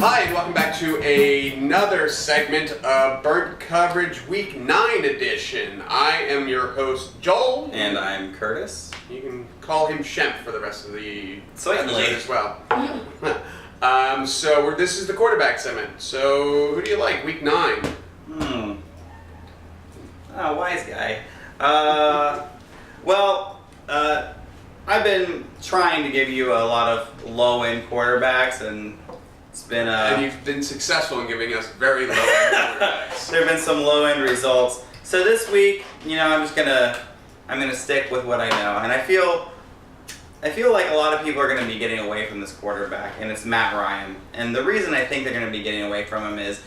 Hi, and welcome back to another segment of Burnt Coverage Week 9 edition. I am your host, Joel. And I'm Curtis. You can call him Shemp for the rest of the Certainly. episode as well. This is the quarterback segment. So, who do you like, Week 9? Wise guy. I've been trying to give you a lot of low-end quarterbacks, and it's been And you've been successful in giving us very low-end quarterbacks. There have been some low-end results. So this week, I'm gonna stick with what I know, and I feel like a lot of people are going to be getting away from this quarterback, and it's Matt Ryan. And the reason I think they're going to be getting away from him is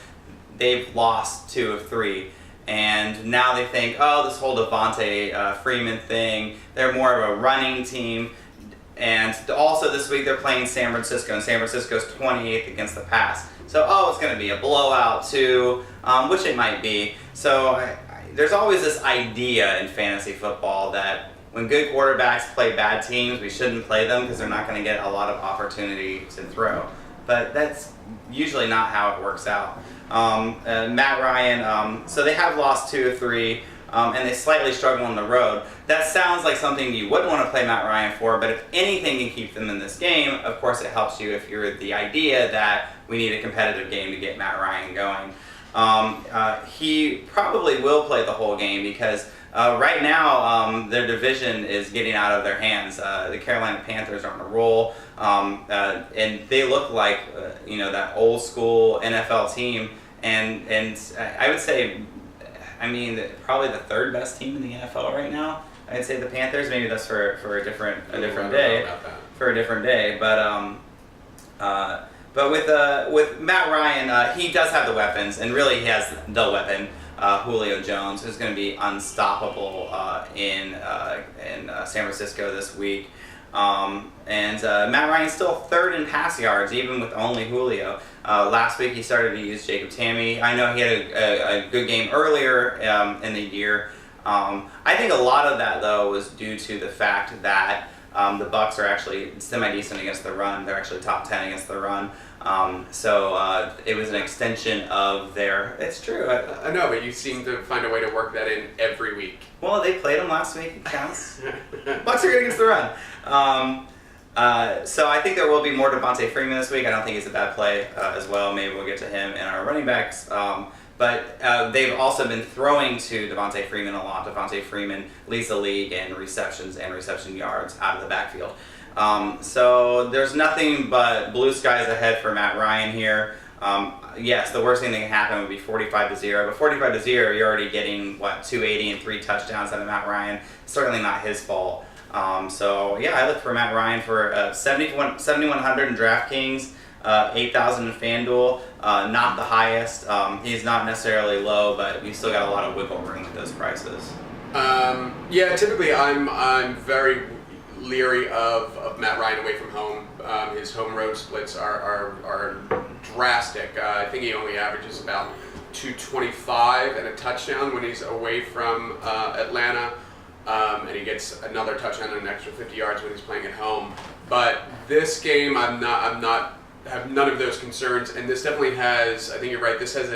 they've lost 2 of 3. And now they think, this whole Devontae Freeman thing, they're more of a running team. And also this week they're playing San Francisco, and San Francisco's 28th against the pass. So, it's going to be a blowout too, which it might be. So there's always this idea in fantasy football that when good quarterbacks play bad teams, we shouldn't play them because they're not going to get a lot of opportunity to throw. But that's usually not how it works out. Matt Ryan, so they have lost 2 of 3, and they slightly struggle on the road. That sounds like something you wouldn't want to play Matt Ryan for, but if anything can keep them in this game, of course it helps you if you're the idea that we need a competitive game to get Matt Ryan going. He probably will play the whole game because right now, their division is getting out of their hands. The Carolina Panthers are on a roll, and they look like that old school NFL team. And I would say, probably the 3rd best team in the NFL right now. I'd say the Panthers. Maybe that's for a different day. For a different day, but with Matt Ryan, he does have the weapons, and really he has the weapon. Julio Jones, who's going to be unstoppable in San Francisco this week. And Matt Ryan's still 3rd in pass yards, even with only Julio. Last week he started to use Jacob Tamme. I know he had a good game earlier in the year. I think a lot of that, though, was due to the fact that the Bucs are actually semi-decent against the run. They're actually top 10 against the run. So it was an extension of their... It's true. I know, but you seem to find a way to work that in every week. Well, they played them last week. It counts. Bucs are good against the run. So I think there will be more Devontae Freeman this week. I don't think he's a bad play as well. Maybe we'll get to him in our running backs. But they've also been throwing to Devontae Freeman a lot. Devontae Freeman leads the league in receptions and reception yards out of the backfield. So there's nothing but blue skies ahead for Matt Ryan here. Yes, the worst thing that can happen would be 45-0, but 45-0, you're already getting 280 and 3 touchdowns out of Matt Ryan. Certainly not his fault. I look for Matt Ryan for 7,100 in DraftKings, 8,000 in FanDuel. Not the highest. He's not necessarily low, but we still got a lot of wiggle room with those prices. Typically I'm very leery of Matt Ryan away from home. His home road splits are drastic. I think he only averages about 225 and a touchdown when he's away from Atlanta, and he gets another touchdown and an extra 50 yards when he's playing at home. But this game, have none of those concerns, and this definitely has. I think you're right. This has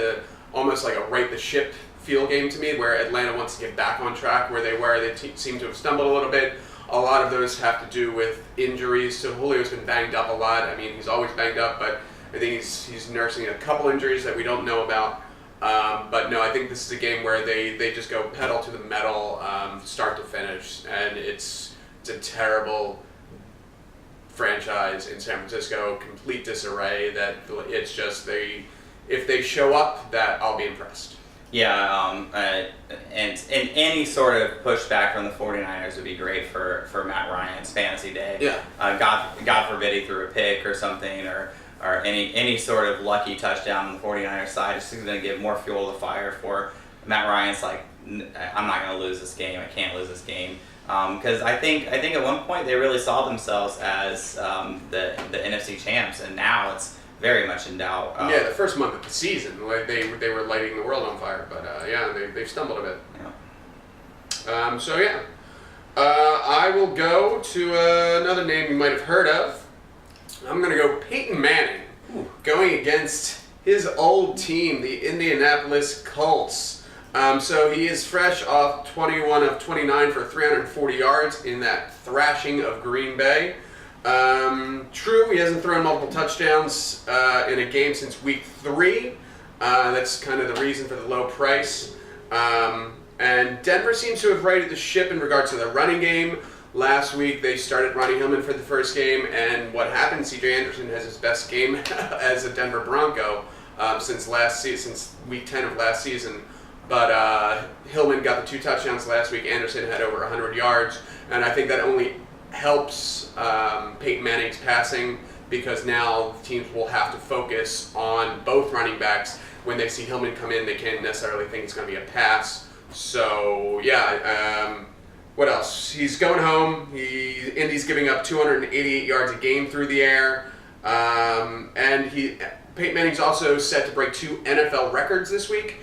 almost like a right the ship feel game to me, where Atlanta wants to get back on track where they were. They seem to have stumbled a little bit. A lot of those have to do with injuries. So Julio's been banged up a lot. He's always banged up, but I think he's nursing a couple injuries that we don't know about. But no, I think this is a game where they just go pedal to the metal, start to finish, and it's a terrible franchise in San Francisco, complete disarray. That it's just if they show up, that I'll be impressed. Yeah, and any sort of pushback from the 49ers would be great for Matt Ryan's fantasy day. Yeah. God forbid he threw a pick or something, or any sort of lucky touchdown on the 49ers side. It's just going to give more fuel to the fire for Matt Ryan's like, I'm not going to lose this game. I can't lose this game. Because I think at one point they really saw themselves as the NFC champs, and now it's very much in doubt. The first month of the season, they were lighting the world on fire, but they've stumbled a bit. Yeah. I will go to another name you might have heard of. I'm going to go Peyton Manning. going against his old team, the Indianapolis Colts. So he is fresh off 21 of 29 for 340 yards in that thrashing of Green Bay. True, he hasn't thrown multiple touchdowns in a game since week 3. That's kind of the reason for the low price. And Denver seems to have righted the ship in regards to the running game. Last week they started Ronnie Hillman for the first game, and what happened? C.J. Anderson has his best game as a Denver Bronco since week 10 of last season. But Hillman got the 2 touchdowns last week. Anderson had over 100 yards, and I think that only helps Peyton Manning's passing, because now teams will have to focus on both running backs. When they see Hillman come in, they can't necessarily think it's going to be a pass. So, yeah, what else? He's going home. Indy's giving up 288 yards a game through the air. And Peyton Manning's also set to break 2 NFL records this week.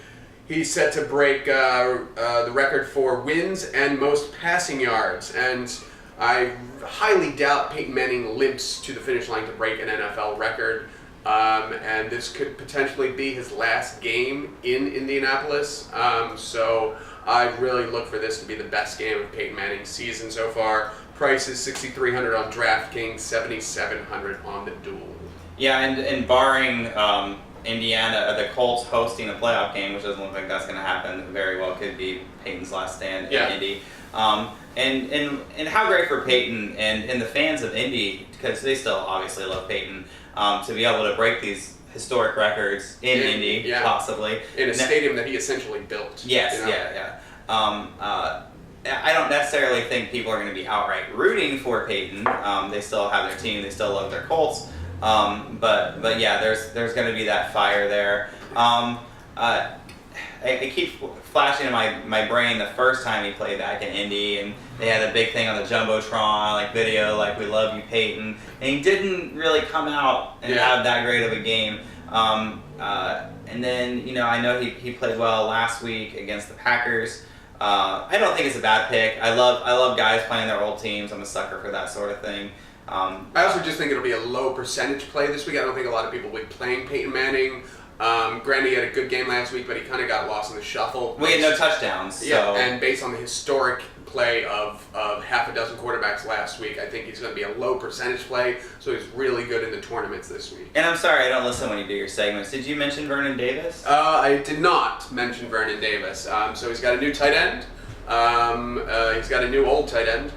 He's set to break the record for wins and most passing yards. And I highly doubt Peyton Manning limps to the finish line to break an NFL record. And this could potentially be his last game in Indianapolis. So I really look for this to be the best game of Peyton Manning's season so far. Price is $6,300 on DraftKings, $7,700 on the Duel. Yeah, and barring Indiana, the Colts hosting a playoff game, which doesn't look like that's going to happen, very well could be Peyton's last stand in Indy. And how great for Peyton and the fans of Indy, because they still obviously love Peyton, to be able to break these historic records in Indy, possibly. In a stadium that he essentially built. Yes, you know? I don't necessarily think people are going to be outright rooting for Peyton. They still have their team, they still love their Colts. But yeah, there's going to be that fire there. I keep flashing in my brain the first time he played back in Indy, and they had a big thing on the Jumbotron, like video, like "We love you, Peyton," and he didn't really come out and have that great of a game. And then I know he played well last week against the Packers. I don't think it's a bad pick. I love guys playing their old teams. I'm a sucker for that sort of thing. I also just think it'll be a low percentage play this week. I don't think a lot of people will be playing Peyton Manning. Granted, he had a good game last week, but he kind of got lost in the shuffle. We had no touchdowns. So. Yeah, and based on the historic play of half a dozen quarterbacks last week, I think he's going to be a low percentage play, so he's really good in the tournaments this week. And I'm sorry, I don't listen when you do your segments. Did you mention Vernon Davis? I did not mention Vernon Davis. So he's got a new tight end. He's got a new old tight end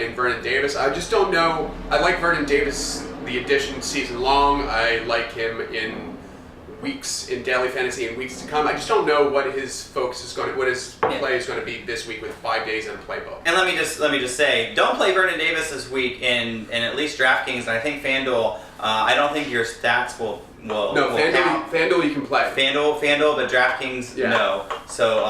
in Vernon Davis. I just don't know. I like Vernon Davis, the addition season long. I like him in weeks in daily fantasy and weeks to come. I just don't know what his focus is going to, what his play is going to be this week with 5 days in a playbook. And let me just say, don't play Vernon Davis this week in at least DraftKings, and I think FanDuel. I don't think your stats will FanDuel you can play. FanDuel, but DraftKings no. So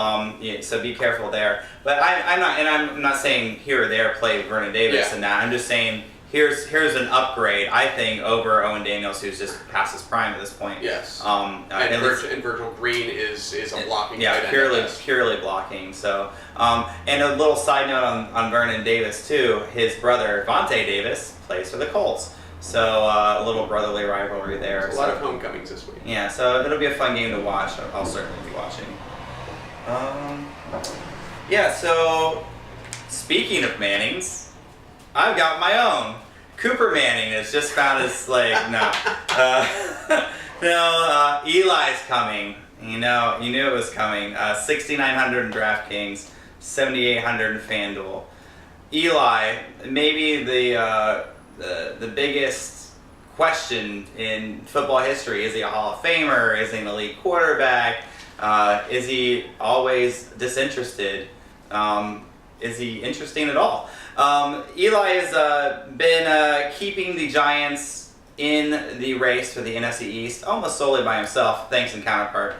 so be careful there. But I'm not saying here or there play Vernon Davis and that. I'm just saying. Here's an upgrade, I think, over Owen Daniels, who's just past his prime at this point. Yes. And Virgil Green is a blocking. Yeah, purely blocking. So, and a little side note on Vernon Davis too. His brother Vontae Davis plays for the Colts. So a little brotherly rivalry there. There's a lot of homecomings this week. Yeah, so it'll be a fun game to watch. I'll certainly be watching. So speaking of Mannings. I've got my own. Cooper Manning has just found his Eli's coming. You knew it was coming. 6,900 in DraftKings, 7,800 in FanDuel. Eli, maybe the biggest question in football history. Is he a Hall of Famer? Is he an elite quarterback? Is he always disinterested? Is he interesting at all? Eli has been keeping the Giants in the race for the NFC East almost solely by himself, thanks to his counterpart,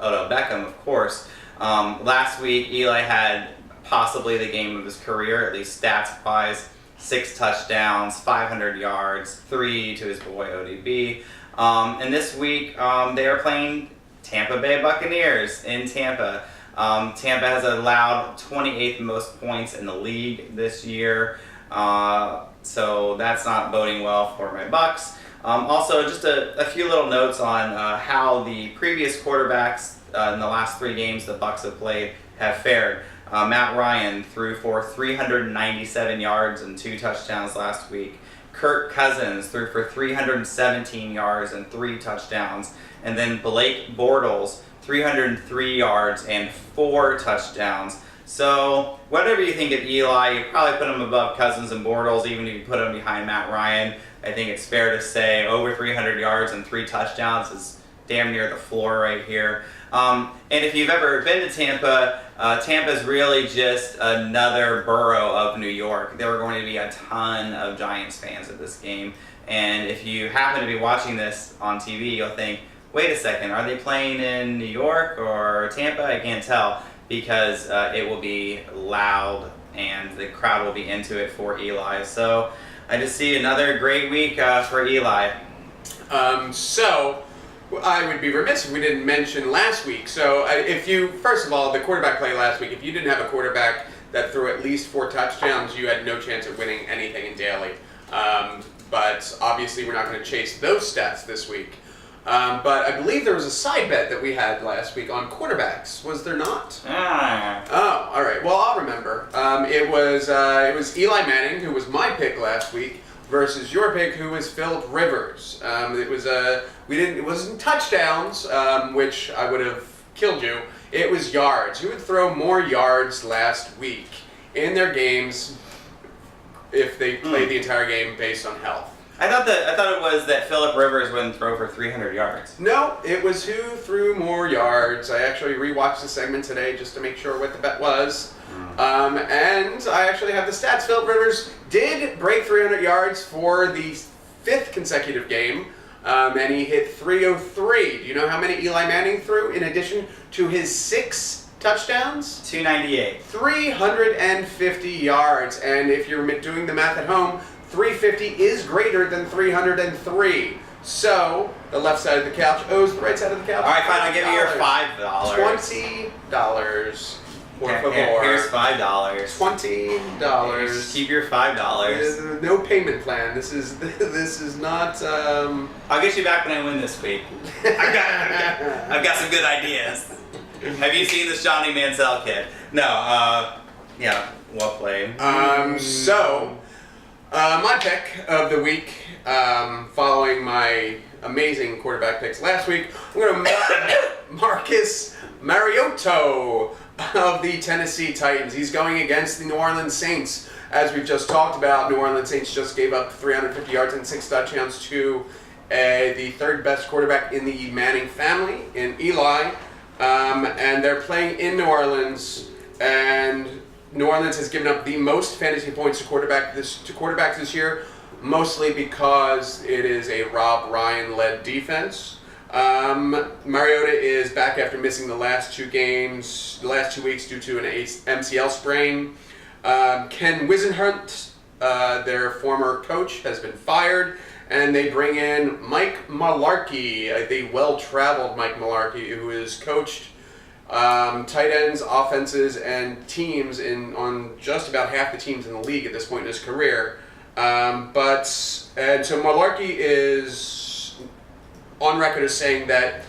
Odell Beckham, of course. Last week, Eli had possibly the game of his career, at least stats-wise. 6 touchdowns, 500 yards, 3 to his boy ODB. And this week, they are playing Tampa Bay Buccaneers in Tampa. Tampa has allowed 28th most points in the league this year, so that's not boding well for my Bucs. Also, just a few little notes on how the previous quarterbacks in the last 3 games the Bucs have played have fared. Matt Ryan threw for 397 yards and 2 touchdowns last week. Kirk Cousins threw for 317 yards and 3 touchdowns. And then Blake Bortles, 303 yards and 4 touchdowns. So, whatever you think of Eli, you probably put him above Cousins and Bortles, even if you put him behind Matt Ryan. I think it's fair to say over 300 yards and 3 touchdowns is damn near the floor right here. And if you've ever been to Tampa, Tampa's really just another borough of New York. There are going to be a ton of Giants fans at this game. And if you happen to be watching this on TV, you'll think, wait a second, are they playing in New York or Tampa? I can't tell, because it will be loud and the crowd will be into it for Eli. So I just see another great week for Eli. So I would be remiss if we didn't mention last week. So first of all, the quarterback play last week, if you didn't have a quarterback that threw at least 4 touchdowns, you had no chance of winning anything in daily. But obviously we're not going to chase those stats this week. But I believe there was a side bet that we had last week on quarterbacks. Was there not? Oh, all right. Well, I'll remember. It was Eli Manning, who was my pick last week, versus your pick, who was Philip Rivers. It wasn't touchdowns, which I would have killed you. It was yards. Who would throw more yards last week in their games if they played the entire game based on health? I thought it was that Philip Rivers wouldn't throw for 300 yards. No, it was who threw more yards. I actually rewatched the segment today just to make sure what the bet was. And I actually have the stats. Philip Rivers did break 300 yards for the 5th consecutive game, and he hit 303. Do you know how many Eli Manning threw in addition to his 6 touchdowns? 298. 350 yards. And if you're doing the math at home, 350 is greater than 303. So, the left side of the couch owes the right side of the couch. All right, fine, I'll give you your $5. $20. Por favor. Here's $5. $20. Keep your $5. No payment plan. This is not. I'll get you back when I win this week. I've got some good ideas. Have you seen this Johnny Mansell kid? No. Yeah. Well played. My pick of the week, following my amazing quarterback picks last week, I'm going to Marcus Mariota of the Tennessee Titans. He's going against the New Orleans Saints. As we've just talked about, New Orleans Saints just gave up 350 yards and 6 touchdowns to the 3rd best quarterback in the Manning family, in Eli. And they're playing in New Orleans, and New Orleans has given up the most fantasy points to quarterbacks this year, mostly because it is a Rob Ryan-led defense. Mariota is back after missing the last 2 weeks due to an MCL sprain. Ken Wisenhunt, their former coach, has been fired, and they bring in Mike Mularkey, the well-traveled Mike Mularkey, who has coached tight ends, offenses, and teams on just about half the teams in the league at this point in his career. So Mularkey is on record as saying that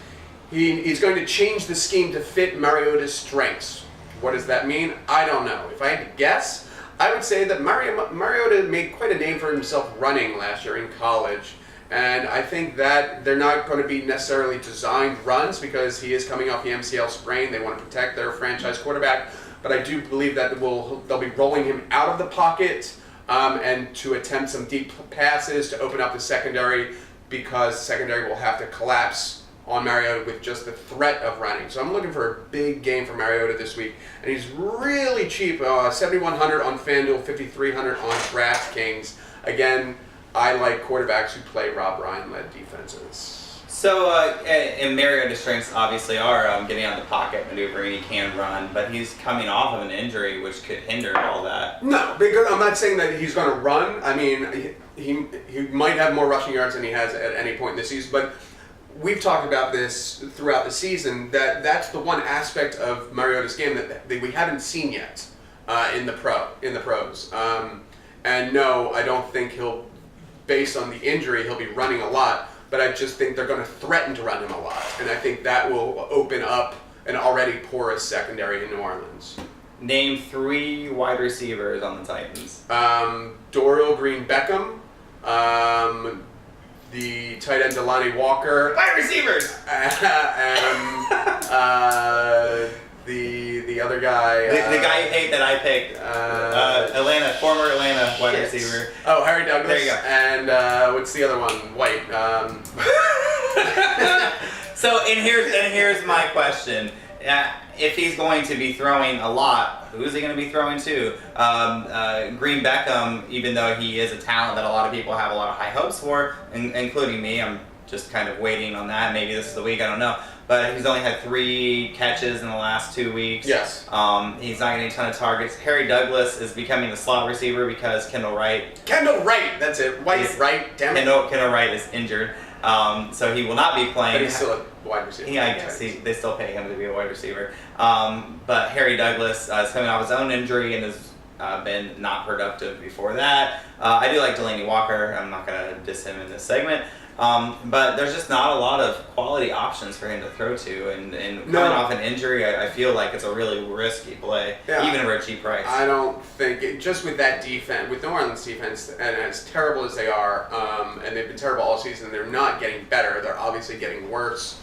he's going to change the scheme to fit Mariota's strengths. What does that mean? I don't know. If I had to guess, I would say that Mariota made quite a name for himself running last year in college. And I think that they're not going to be necessarily designed runs because he is coming off the MCL sprain. They want to protect their franchise quarterback. But I do believe that they'll be rolling him out of the pocket and to attempt some deep passes to open up the secondary, because the secondary will have to collapse on Mariota with just the threat of running. So I'm looking for a big game for Mariota this week. And he's really cheap, $7,100 on FanDuel, $5,300 on DraftKings. Again, I like quarterbacks who play Rob Ryan-led defenses. So, and Mariota's strengths obviously are getting out of the pocket, maneuvering, he can run, but he's coming off of an injury which could hinder all that. No, because I'm not saying that he's going to run. I mean, he might have more rushing yards than he has at any point in the season, but we've talked about this throughout the season, that's the one aspect of Mariota's game that we haven't seen yet in the pros. And no, I don't think he'll based on the injury, he'll be running a lot. But I just think they're going to threaten to run him a lot. And I think that will open up an already porous secondary in New Orleans. Name 3 wide receivers on the Titans. Dorial Green-Beckham, the tight end Delanie Walker. Wide receivers! And the other guy. The guy you hate that I picked. Former Atlanta wide receiver. Oh, Harry Douglas. There you go. And what's the other one? White. So, and here's my question. If he's going to be throwing a lot, who is he going to be throwing to? Green Beckham, even though he is a talent that a lot of people have a lot of high hopes for, including me, I'm just kind of waiting on that. Maybe this is the week, I don't know. But he's only had 3 catches in the last 2 weeks. Yes. He's not getting a ton of targets. Harry Douglas is becoming the slot receiver because Kendall Wright, that's it. White, right? Damn it. Kendall Wright is injured. So he will not be playing. But he's still a wide receiver. Yeah, I guess. They still pay him to be a wide receiver. But Harry Douglas is coming off his own injury and has been not productive before that. I do like Delanie Walker. I'm not going to diss him in this segment. But there's just not a lot of quality options for him to throw to. And coming off an injury, I feel like it's a really risky play, even for a cheap price. I don't think, just with that defense, with New Orleans defense, and as terrible as they are, and they've been terrible all season, they're not getting better. They're obviously getting worse.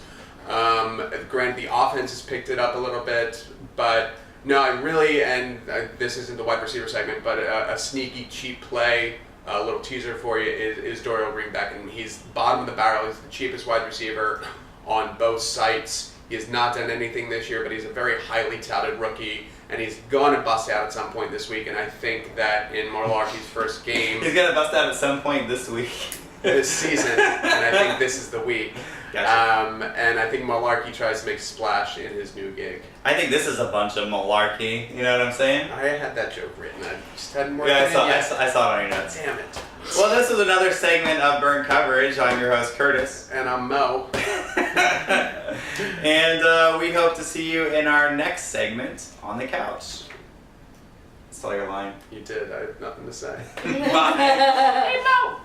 Granted, the offense has picked it up a little bit, but no, I really, and this isn't the wide receiver segment, but a sneaky cheap play, a little teaser for you, is Dorial Green-Beckham. He's bottom of the barrel. He's the cheapest wide receiver on both sites. He has not done anything this year, but he's a very highly touted rookie, and he's going to bust out at some point this week, and I think that in Malarkey's first game... He's going to bust out at some point this week. This season, and I think this is the week. Gotcha. And I think Malarkey tries to make a splash in his new gig. I think this is a bunch of malarkey. You know what I'm saying? I had that joke written. I just hadn't worked I it yet. saw it on your notes. Damn it. Well, this was another segment of Burn Coverage. I'm your host, Curtis. And I'm Mo. And we hope to see you in our next segment on the couch. Stole your line. You did. I have nothing to say. Bye. Hey, Mo!